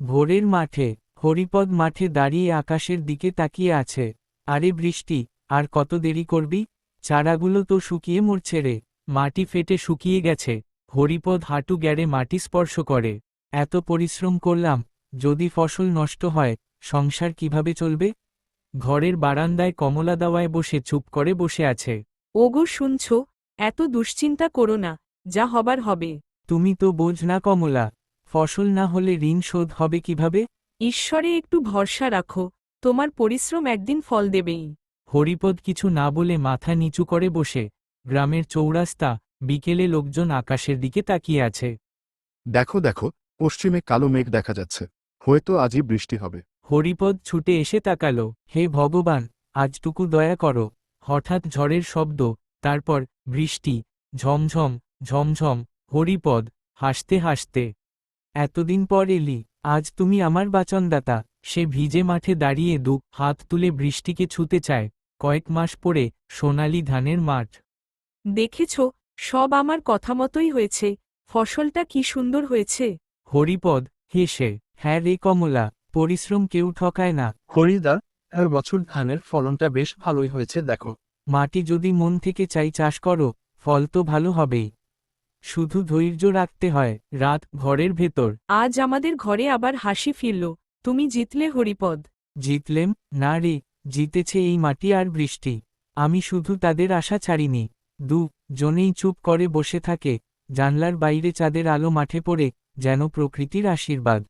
ভোরের মাঠে হরিপদ মাঠে দাঁড়িয়ে আকাশের দিকে তাকিয়ে আছে। আরে বৃষ্টি, আর কত দেরি করবি? চারাগুলো তো শুকিয়ে মরছে রে। মাটি ফেটে শুকিয়ে গেছে। হরিপদ হাঁটু গেড়ে মাটি স্পর্শ করে। এত পরিশ্রম করলাম, যদি ফসল নষ্ট হয়, সংসার কিভাবে চলবে? ঘরের বারান্দায় কমলা দাওয়ায় বসে চুপ করে বসে আছে। ওগো শুনছ, এত দুশ্চিন্তা করো না, যা হবার হবে। তুমি তো বোঝ না কমলা, ফসল না হলে ঋণ শোধ হবে কিভাবে? ঈশ্বরে একটু ভরসা রাখো, তোমার পরিশ্রম একদিন ফল দেবেই। হরিপদ কিছু না বলে মাথা নিচু করে বসে। গ্রামের চৌরাস্তা, বিকেলে লোকজন আকাশের দিকে তাকিয়ে আছে। দেখো দেখো, পশ্চিমে কালো মেঘ দেখা যাচ্ছে। হয়তো আজই বৃষ্টি হবে। হরিপদ ছুটে এসে তাকালো। হে ভগবান, আজটুকু দয়া করো। হঠাৎ ঝড়ের শব্দ, তারপর বৃষ্টি, ঝমঝম ঝমঝম। হরিপদ হাসতে হাসতে, এতদিন পর এলি, আজ তুমি আমার বাচনদাতা। সে ভিজে মাঠে দাঁড়িয়ে দু হাত তুলে বৃষ্টিকে ছুতে চায়। কয়েক মাস পরে সোনালি ধানের মাঠ। দেখেছ, সব আমার কথা মতোই হয়েছে। ফসলটা কি সুন্দর হয়েছে। হরিপদ হেসে, হ্যাঁ রে কমলা, পরিশ্রম কেউ ঠকায় না। হরিদা, আর বছর ধানের ফলনটা বেশ ভালোই হয়েছে দেখো। মাটি যদি মন থেকে চাই চাষ করো, ফল তো ভালো হবেই। শুধু ধৈর্য রাখতে হয়। রাত ঘরের ভেতর। আজ আমাদের ঘরে আবার হাসি ফিরল। তুমি জিতলে হরিপদ। জিতলেম? না রে, জিতেছে এই মাটি আর বৃষ্টি। আমি শুধু তাদের আশা ছাড়িনি। জনেই চুপ করে বসে থাকে। জানলার বাইরে চাঁদের আলো মাঠে পড়ে, যেন প্রকৃতির আশীর্বাদ।